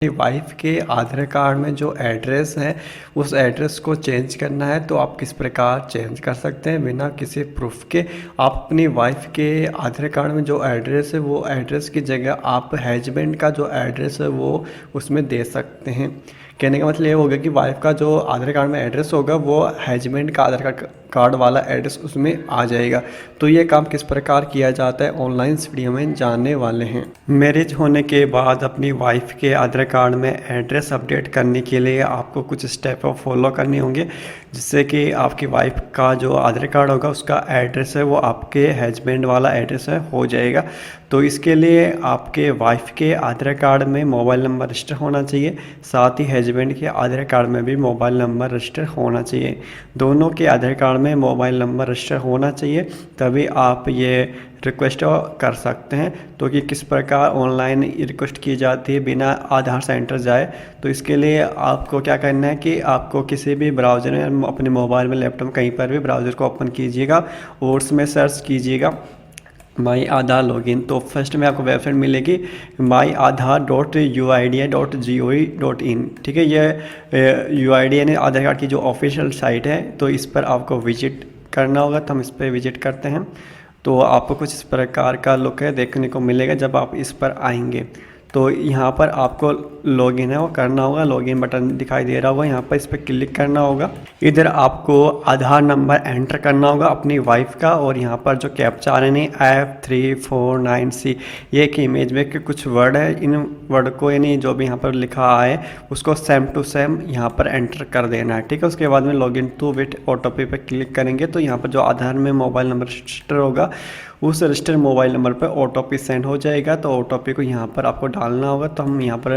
अपनी वाइफ के आधार कार्ड में जो एड्रेस है उस एड्रेस को चेंज करना है तो आप किस प्रकार चेंज कर सकते हैं बिना किसी प्रूफ के। आप अपनी वाइफ के आधार कार्ड में जो एड्रेस है वो एड्रेस की जगह आप हस्बैंड का जो एड्रेस है वो उसमें दे सकते हैं। कहने का मतलब ये होगा कि वाइफ का जो आधार कार्ड में एड्रेस होगा वो हस्बैंड का आधार कार्ड वाला एड्रेस उसमें आ जाएगा। तो ये काम किस प्रकार किया जाता है ऑनलाइन इस वीडियो में जानने वाले हैं। मैरिज होने के बाद अपनी वाइफ के आधार कार्ड में एड्रेस अपडेट करने के लिए आपको कुछ स्टेप फॉलो करने होंगे, जिससे कि आपकी वाइफ का जो आधार कार्ड होगा उसका एड्रेस है वो आपके हस्बैंड वाला एड्रेस है हो जाएगा। तो इसके लिए आपके वाइफ के आधार कार्ड में मोबाइल नंबर रजिस्टर होना चाहिए, साथ ही हस्बैंड के आधार कार्ड में भी मोबाइल नंबर रजिस्टर होना चाहिए। दोनों के आधार कार्ड में मोबाइल नंबर रजिस्टर होना चाहिए, तभी आप ये रिक्वेस्ट कर सकते हैं। तो कि किस प्रकार ऑनलाइन रिक्वेस्ट की जाती है बिना आधार सेंटर जाए, तो इसके लिए आपको क्या करना है कि आपको किसी भी ब्राउज़र में अपने मोबाइल में लैपटॉप में कहीं पर भी ब्राउज़र को ओपन कीजिएगा और उसमें सर्च कीजिएगा माई आधार लॉगिन। तो फर्स्ट में आपको वेबसाइट मिलेगी myaadhar.uida.gov.in। ठीक है, ये UID यानी आधार कार्ड की जो ऑफिशियल साइट है, तो इस पर आपको विजिट करना होगा। तो हम इस पर विजिट करते हैं तो आपको कुछ इस प्रकार का लुक है देखने को मिलेगा जब आप इस पर आएंगे। तो यहाँ पर आपको लॉगिन है वो करना होगा, लॉगिन बटन दिखाई दे रहा होगा, यहाँ पर इस पर क्लिक करना होगा। इधर आपको आधार नंबर एंटर करना होगा अपनी वाइफ का, और यहाँ पर जो कैप्चा आ रहे हैं F349C, ये एक इमेज में के कुछ वर्ड है, इन वर्ड को यानी जो भी यहाँ पर लिखा है उसको सेम टू सेम यहाँ पर एंटर कर देना है। ठीक है, उसके बाद में लॉगिन टू विथ ओटीपी पर क्लिक करेंगे तो यहाँ पर जो आधार में मोबाइल नंबर रजिस्टर होगा उस रजिस्टर मोबाइल नंबर पर ओटीपी सेंड हो जाएगा। तो ओटीपी को यहाँ पर आपको डालना होगा। तो हम यहाँ पर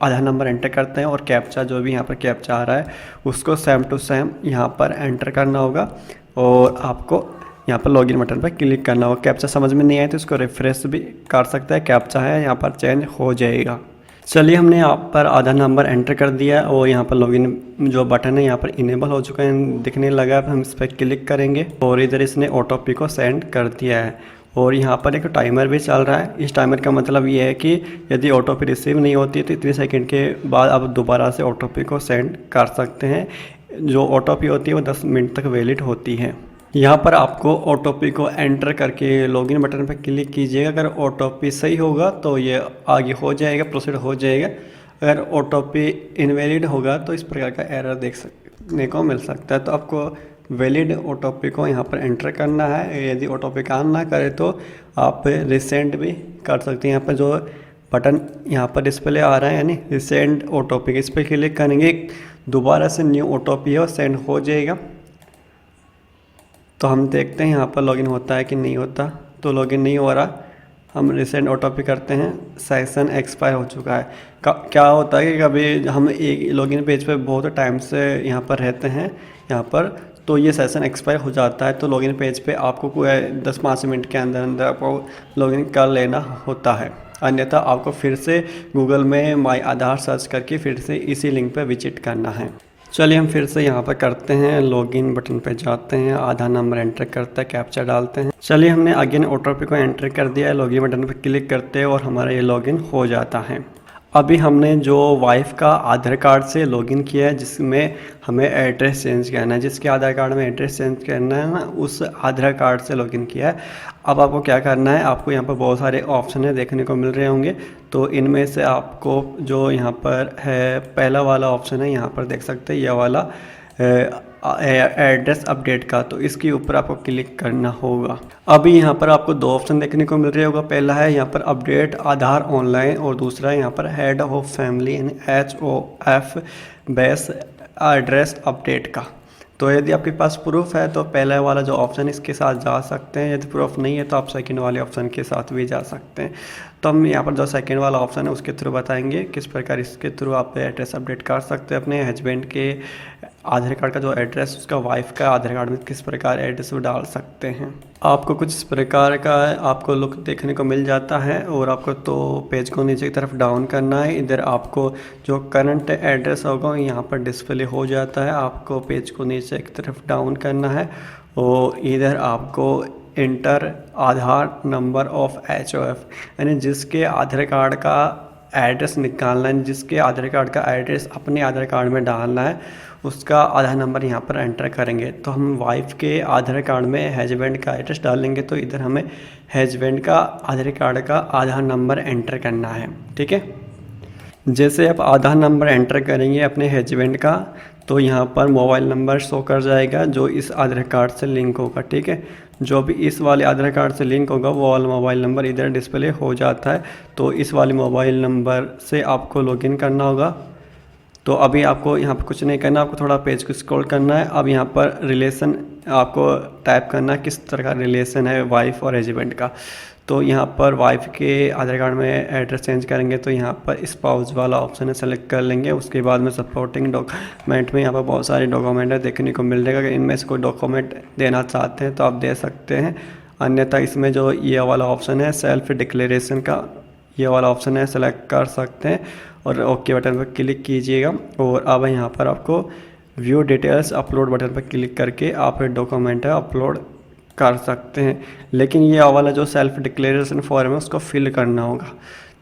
आधार नंबर एंटर करते हैं और कैप्चा जो भी यहाँ पर कैप्चा आ रहा है उसको सेम टू सेम यहाँ पर एंटर करना होगा और आपको यहाँ पर लॉगिन बटन पर क्लिक करना होगा। कैप्चा समझ में नहीं आए तो इसको रिफ्रेश भी कर सकता है, कैप्चा है यहाँ पर चेंज हो जाएगा। चलिए, हमने यहाँ पर आधार नंबर एंटर कर दिया और यहाँ पर लॉगिन जो बटन है यहाँ पर इनेबल हो चुका है, दिखने लगा है। हम इस पर क्लिक करेंगे और इधर इसने ओटीपी को सेंड कर दिया है और यहाँ पर एक टाइमर भी चल रहा है। इस टाइमर का मतलब ये है कि यदि ओटीपी रिसीव नहीं होती तो इतने सेकंड के बाद आप दोबारा से ओटीपी को सेंड कर सकते हैं। जो ओटीपी होती है वो 10 मिनट तक वैलिड होती है। यहाँ पर आपको ओटीपी को एंटर करके लॉगिन बटन पर क्लिक कीजिएगा। अगर ओटीपी सही होगा तो ये आगे हो जाएगा, प्रोसीड हो जाएगा। अगर ओटीपी इनवैलिड होगा तो इस प्रकार का एरर देखने को मिल सकता है। तो आपको वैलिड ओटीपी को यहाँ पर एंटर करना है। यदि ओटीपी काम ना करे तो आप रिसेंड भी कर सकते हैं। यहाँ पर जो बटन यहाँ पर डिस्प्ले आ रहा है यानी रिसेंड ओटीपी, इस पर क्लिक करेंगे, दोबारा से न्यू ओटीपी है सेंड हो जाएगा। तो हम देखते हैं यहाँ पर लॉगिन होता है कि नहीं होता। तो लॉगिन नहीं हो रहा, हम रिसेंट ओटीपी करते हैं, सेशन एक्सपायर हो चुका है। क्या होता है कि कभी हम एक लॉगिन पेज पे बहुत टाइम से यहाँ पर रहते हैं यहाँ पर, तो ये सेशन एक्सपायर हो जाता है। तो लॉगिन पेज पे आपको कोई 10-5 मिनट के अंदर अंदर आपको लॉगिन कर लेना होता है, अन्यथा आपको फिर से गूगल में माई आधार सर्च करके फिर से इसी लिंक पर विजिट करना है। चलिए, हम फिर से यहाँ पर करते हैं, लॉगिन बटन पे जाते हैं, आधार नंबर एंटर करते हैं, कैप्चा डालते हैं। चलिए, हमने अगेन ओटीपी को एंटर कर दिया है, लॉगिन बटन पर क्लिक करते हैं और हमारा ये लॉगिन हो जाता है। अभी हमने जो वाइफ का आधार कार्ड से लॉगिन किया है जिसमें हमें एड्रेस चेंज करना है, जिसके आधार कार्ड में एड्रेस चेंज करना है ना, उस आधार कार्ड से लॉगिन किया है। अब आपको क्या करना है, आपको यहाँ पर बहुत सारे ऑप्शन है देखने को मिल रहे होंगे। तो इनमें से आपको जो यहाँ पर है पहला वाला ऑप्शन है, यहाँ पर देख सकते हैं, यह वाला एड्रेस अपडेट का, तो इसके ऊपर आपको क्लिक करना होगा। अभी यहाँ पर आपको 2 ऑप्शन देखने को मिल रहे होगा। पहला है यहाँ पर अपडेट आधार ऑनलाइन और दूसरा है यहाँ पर हेड ऑफ फैमिली यानी HOF बेस एड्रेस अपडेट का। तो यदि आपके पास प्रूफ है तो पहला वाला जो ऑप्शन इसके साथ जा सकते हैं, यदि प्रूफ नहीं है तो आप सेकंड वाले ऑप्शन के साथ भी जा सकते हैं। तो हम यहाँ पर जो सेकंड वाला ऑप्शन है उसके थ्रू बताएंगे किस प्रकार इसके थ्रू आप एड्रेस अपडेट कर सकते हैं। अपने हस्बैंड के आधार कार्ड का जो एड्रेस उसका वाइफ का आधार कार्ड में किस प्रकार एड्रेस वो डाल सकते हैं। आपको कुछ इस प्रकार का आपको लुक देखने को मिल जाता है और आपको तो पेज को नीचे की तरफ डाउन करना है। इधर आपको जो करंट एड्रेस होगा यहाँ पर डिस्प्ले हो जाता है, आपको पेज को नीचे की तरफ डाउन करना है और इधर आपको inter Aadhaar number of HOF यानी जिसके आधार कार्ड का एड्रेस निकालना है, जिसके आधार कार्ड का एड्रेस अपने आधार कार्ड में डालना है, उसका आधार नंबर यहाँ पर एंटर करेंगे। तो हम वाइफ के आधार कार्ड में हस्बैंड का एड्रेस डालेंगे, तो इधर हमें हस्बैंड का आधार कार्ड का आधार नंबर एंटर करना है। ठीक है, जैसे आप आधार नंबर एंटर करेंगे अपने हस्बैंड का, तो यहाँ पर मोबाइल नंबर शो कर जाएगा जो इस आधार कार्ड से लिंक होगा। ठीक है, जो भी इस वाले आधार कार्ड से लिंक होगा वो वाला मोबाइल नंबर इधर डिस्प्ले हो जाता है। तो इस वाले मोबाइल नंबर से आपको लॉगिन करना होगा। तो अभी आपको यहाँ पर कुछ नहीं करना, आपको थोड़ा पेज को स्क्रॉल करना है। अब यहाँ पर रिलेशन आपको टाइप करना है, किस तरह का रिलेशन है वाइफ और हस्बैंड का। तो यहाँ पर वाइफ के आधार कार्ड में एड्रेस चेंज करेंगे, तो यहाँ पर स्पाउस वाला ऑप्शन है, सेलेक्ट कर लेंगे। उसके बाद में सपोर्टिंग डॉक्यूमेंट में यहाँ पर बहुत सारे डॉक्यूमेंट है देखने को मिल जाएगा। इनमें से कोई डॉक्यूमेंट देना चाहते हैं तो आप दे सकते हैं, अन्यथा इसमें जो ये वाला ऑप्शन है सेल्फ डिक्लेरेशन का, ये वाला ऑप्शन है, सेलेक्ट कर सकते हैं और ओके बटन पर क्लिक कीजिएगा। और अब यहाँ पर आपको व्यू डिटेल्स अपलोड बटन पर क्लिक करके आप डॉक्यूमेंट अपलोड कर सकते हैं। लेकिन ये वाला जो सेल्फ डिक्लेरेशन फॉर्म है उसको फिल करना होगा।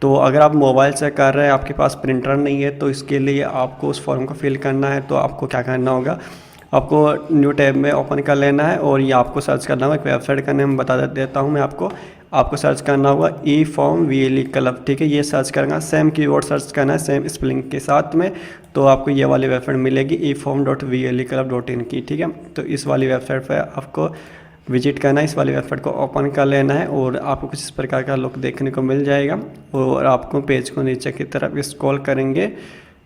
तो अगर आप मोबाइल से कर रहे हैं, आपके पास प्रिंटर नहीं है, तो इसके लिए आपको उस फॉर्म को फिल करना है। तो आपको क्या करना होगा, आपको न्यू टैब में ओपन कर लेना है और ये आपको सर्च करना होगा। एक वेबसाइट का नेम बता देता हूँ मैं आपको सर्च करना होगा ई फॉर्म VLE क्लब। ठीक है, ये सर्च करना, सेम कीवर्ड सर्च करना है सेम स्पेलिंग के साथ में, तो आपको ये वाली वेबसाइट मिलेगी eform.vleclub.in की। ठीक है, तो इस वाली वेबसाइट पर आपको विजिट करना है, इस वाली वेबसाइट को ओपन कर लेना है और आपको कुछ इस प्रकार का लुक देखने को मिल जाएगा। और आपको पेज को नीचे की तरफ स्क्रॉल करेंगे,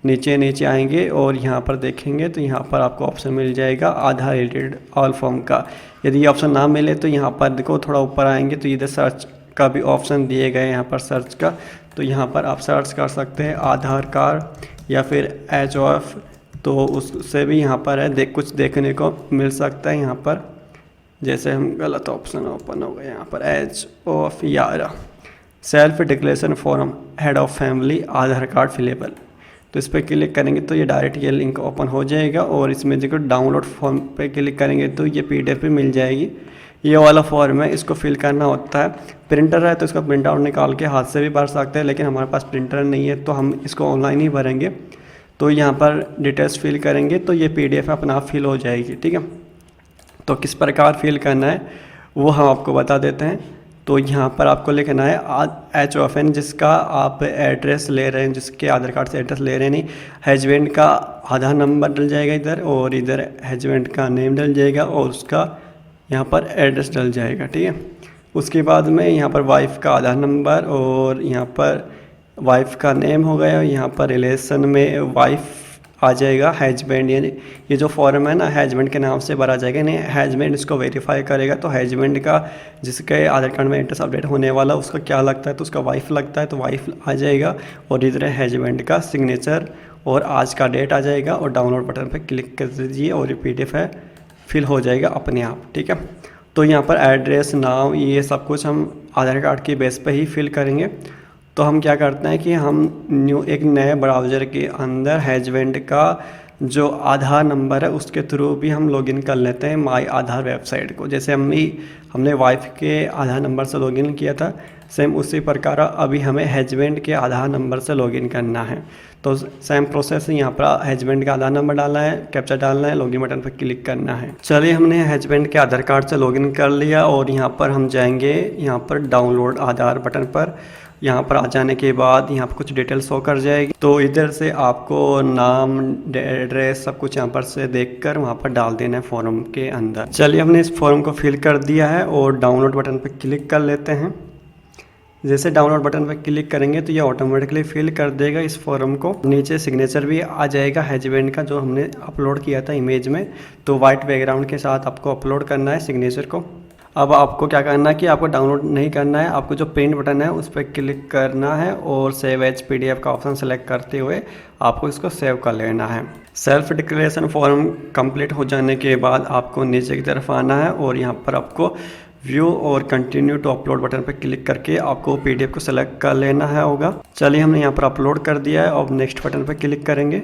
नीचे आएंगे और यहाँ पर देखेंगे तो यहाँ पर आपको ऑप्शन मिल जाएगा आधार रिलेटेड ऑल फॉर्म का। यदि ये ऑप्शन ना मिले तो यहाँ पर देखो थोड़ा ऊपर आएंगे तो इधर सर्च का भी ऑप्शन दिए गए हैं यहाँ पर सर्च का। तो यहाँ पर आप सर्च कर सकते हैं आधार कार्ड या फिर HOF, तो उससे भी यहाँ पर है कुछ देखने को मिल सकता है। यहाँ पर जैसे हम गलत ऑप्शन ओपन हो गए, यहाँ पर HOF या self declaration form head of family Aadhaar card फिलेबल, तो इस पर क्लिक करेंगे तो ये डायरेक्ट ये लिंक ओपन हो जाएगा। और इसमें देखो डाउनलोड फॉर्म पे क्लिक करेंगे तो ये PDF पे मिल जाएगी। ये वाला फॉर्म है, इसको फिल करना होता है। प्रिंटर है तो इसका प्रिंट आउट निकाल के हाथ से भी भर सकते हैं, लेकिन हमारे पास प्रिंटर नहीं है तो हम इसको ऑनलाइन ही भरेंगे। तो यहाँ पर डिटेल्स फिल करेंगे तो ये PDF अपना आप फिल हो जाएगी। ठीक है, तो किस प्रकार फिल करना है वो हम आपको बता देते हैं। तो यहाँ पर आपको लिखना है HOFN, जिसका आप एड्रेस ले रहे हैं, जिसके आधार कार्ड से एड्रेस ले रहे हैं, नहीं हस्बैंड का आधार नंबर डल जाएगा इधर, और इधर हस्बैंड का नेम डल जाएगा और उसका यहाँ पर एड्रेस डल जाएगा। ठीक है, उसके बाद में यहाँ पर वाइफ का आधार नंबर और यहाँ पर वाइफ का नेम हो गया, यहाँ पर रिलेशन में वाइफ आ जाएगा, हस्बैंड, यानी ये जो फॉर्म है ना हस्बैंड के नाम से भरा जाएगा। नहीं हस्बैंड इसको वेरीफाई करेगा तो हस्बैंड का जिसके आधार कार्ड में एड्रेस अपडेट होने वाला उसका क्या लगता है, तो उसका वाइफ लगता है तो वाइफ आ जाएगा। और इधर हस्बैंड का सिग्नेचर और आज का डेट आ जाएगा और डाउनलोड बटन पर क्लिक कर दीजिए और ये PDF है फिल हो जाएगा अपने आप। ठीक है, तो यहाँ पर एड्रेस, नाम, ये सब कुछ हम आधार कार्ड की बेस पर ही फिल करेंगे। तो हम क्या करते हैं कि हम एक नए ब्राउज़र के अंदर हस्बैंड का जो आधार नंबर है उसके थ्रू भी हम लॉगिन कर लेते हैं माई आधार वेबसाइट को। जैसे हमने वाइफ के आधार नंबर से लॉगिन किया था, सेम उसी प्रकार अभी हमें हस्बैंड के आधार नंबर से लॉगिन करना है। तो सेम प्रोसेस यहाँ पर हस्बैंड का आधार नंबर डालना है, कैप्चा डालना है, लॉगिन बटन पर क्लिक करना है। चलिए हमने हस्बैंड के आधार कार्ड से लॉगिन कर लिया और यहाँ पर हम जाएंगे यहाँ पर डाउनलोड आधार बटन पर। यहाँ पर आ जाने के बाद यहाँ पर कुछ डिटेल शो कर जाएगी, तो इधर से आपको नाम, एड्रेस सब कुछ यहाँ पर से देखकर वहाँ पर डाल देना है फॉर्म के अंदर। चलिए हमने इस फॉर्म को फिल कर दिया है और डाउनलोड बटन पर क्लिक कर लेते हैं। जैसे डाउनलोड बटन पर क्लिक करेंगे तो ये ऑटोमेटिकली फिल कर देगा इस फॉर्म को। नीचे सिग्नेचर भी आ जाएगा हस्बैंड का जो हमने अपलोड किया था इमेज में, तो वाइट बैकग्राउंड के साथ आपको अपलोड करना है सिग्नेचर को। अब आपको क्या करना है कि आपको डाउनलोड नहीं करना है, आपको जो प्रिंट बटन है उस पर क्लिक करना है और सेव एज PDF का ऑप्शन सेलेक्ट करते हुए आपको इसको सेव कर लेना है। सेल्फ डिक्लेरेशन फॉर्म कंप्लीट हो जाने के बाद आपको नीचे की तरफ आना है और यहाँ पर आपको व्यू और कंटिन्यू टू अपलोड बटन पर क्लिक करके आपको PDF को सेलेक्ट कर लेना है होगा। चलिए हमने यहाँ पर अपलोड कर दिया है और नेक्स्ट बटन पर क्लिक करेंगे।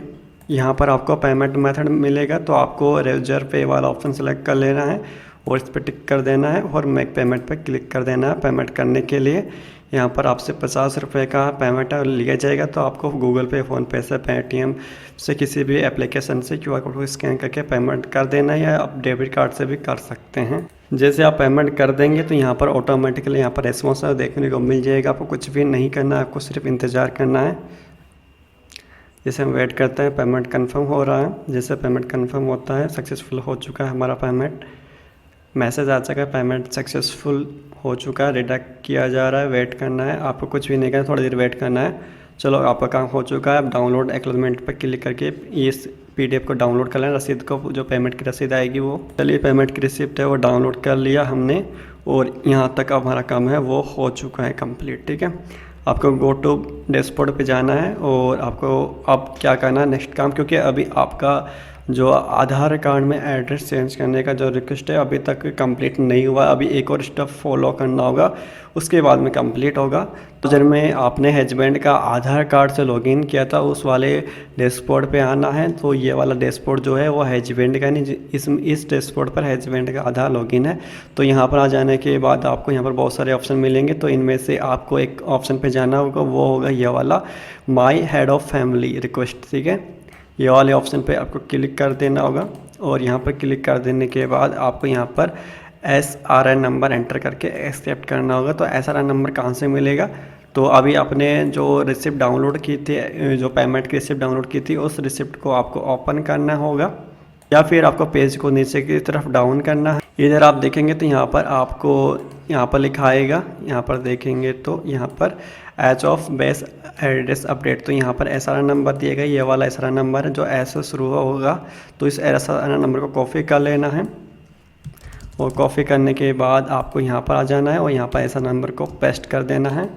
यहाँ पर आपको पेमेंट मेथड मिलेगा, तो आपको रेजर पे वाला ऑप्शन सेलेक्ट कर लेना है और इस पर टिक कर देना है और मेक पेमेंट पर क्लिक कर देना है। पेमेंट करने के लिए यहाँ पर आपसे 50 रुपये का पेमेंट लिया जाएगा, तो आपको गूगल पे, फ़ोनपे से, पेटीएम से, किसी भी एप्लीकेशन से QR कोड को स्कैन करके पेमेंट कर देना है, या आप डेबिट कार्ड से भी कर सकते हैं। जैसे आप पेमेंट कर देंगे तो यहाँ पर ऑटोमेटिकली यहाँ पर रेस्पॉन्स देखने को मिल जाएगा। आपको कुछ भी नहीं करना है, आपको सिर्फ इंतज़ार करना है। जैसे हम वेट करते हैं, पेमेंट कंफर्म हो रहा है। जैसे पेमेंट कंफर्म होता है, सक्सेसफुल हो चुका है हमारा पेमेंट, मैसेज आ चुका है पेमेंट सक्सेसफुल हो चुका है, डिडक्ट किया जा रहा है। वेट करना है, आपको कुछ भी नहीं करना, थोड़ी देर वेट करना है। चलो आपका काम हो चुका है। अब डाउनलोड एक्नॉलेजमेंट पर क्लिक करके इस PDF को डाउनलोड कर लें, रसीद को, जो पेमेंट की रसीद आएगी वो। चलिए पेमेंट की रिसिप्ट है वो डाउनलोड कर लिया हमने, और यहाँ तक हमारा काम है वो हो चुका है कंप्लीट। ठीक है, आपको गो टू डैशबोर्ड पे जाना है, और आपको अब क्या करना है नेक्स्ट काम, क्योंकि अभी आपका जो आधार कार्ड में एड्रेस चेंज करने का जो रिक्वेस्ट है अभी तक कंप्लीट नहीं हुआ। अभी एक और स्टेप फॉलो करना होगा, उसके बाद में कंप्लीट होगा। तो जब में आपने हस्बैंड का आधार कार्ड से लॉगिन किया था, उस वाले डैशबोर्ड पे आना है। तो ये वाला डैशबोर्ड जो है वो हस्बैंड का नहीं, इस डैशबोर्ड पर हस्बैंड का आधार लॉगिन है। तो यहाँ पर आ जाने के बाद आपको यहाँ पर बहुत सारे ऑप्शन मिलेंगे, तो इनमें से आपको एक ऑप्शन पे जाना होगा, वो होगा ये वाला, my head of family request. ठीक है, ये वाले ऑप्शन पे आपको क्लिक कर देना होगा, और यहाँ पर क्लिक कर देने के बाद आपको यहाँ पर SRN नंबर एंटर करके एक्सेप्ट करना होगा। तो SRN नंबर कहाँ से मिलेगा, तो अभी आपने जो रिसिप्ट डाउनलोड की थी, जो पेमेंट की रिसिप्ट डाउनलोड की थी, उस रिसिप्ट को आपको ओपन करना होगा, या फिर आपको पेज को नीचे की तरफ डाउन करना है। इधर आप देखेंगे तो यहाँ पर आपको यहाँ पर लिखा आएगा, यहाँ पर देखेंगे तो यहाँ पर H of base address update, तो यहाँ पर SRN नंबर दिया गया, ये वाला SRN नंबर है जो ऐसे शुरू होगा। तो इस SRN नंबर को कॉपी कर लेना है, और कॉपी करने के बाद आपको यहाँ पर आ जाना है, और यहाँ पर SRN नंबर को पेस्ट कर देना है,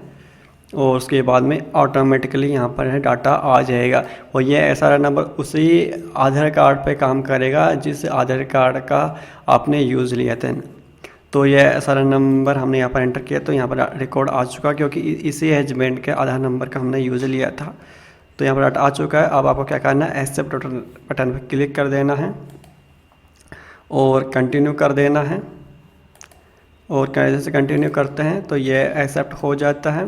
और उसके बाद में ऑटोमेटिकली यहाँ पर है डाटा आ जाएगा। और ये SRN नंबर उसी आधार कार्ड पे काम करेगा जिस आधार कार्ड का आपने यूज़ लिया था। तो ये SRN नंबर हमने यहाँ पर एंटर किया, तो यहाँ पर रिकॉर्ड आ चुका, क्योंकि इसी हस्बैंड के आधार नंबर का हमने यूज़ लिया था। तो यहाँ पर डाटा आ चुका है। अब आपको क्या करना है, एक्सेप्ट बटन पर क्लिक कर देना है, और कंटिन्यू कर देना है। और जैसे कंटिन्यू करते हैं तो ये एक्सेप्ट हो जाता है।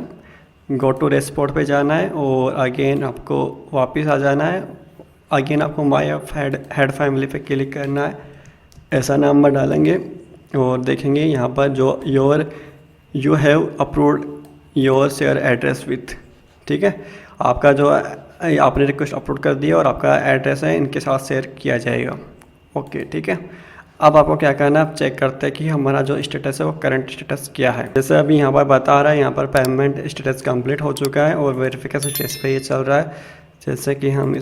गो टू डैशबोर्ड पे जाना है, और अगेन आपको वापस आ जाना है। अगेन आपको माई हेड फैमिली पे क्लिक करना है, ऐसा नंबर डालेंगे, और देखेंगे यहाँ पर जो you have approved your share address with. ठीक है, आपका जो आपने रिक्वेस्ट अपलोड कर दिया और आपका एड्रेस है इनके साथ शेयर किया जाएगा। ओके, ठीक है। अब आपको क्या करना है, आप चेक करते हैं कि हमारा जो स्टेटस है वो करंट स्टेटस क्या है। जैसे अभी यहाँ पर बता रहा है, यहाँ पर पेमेंट स्टेटस कंप्लीट हो चुका है, और वेरिफिकेशन स्टेज पे ये चल रहा है। जैसे कि हम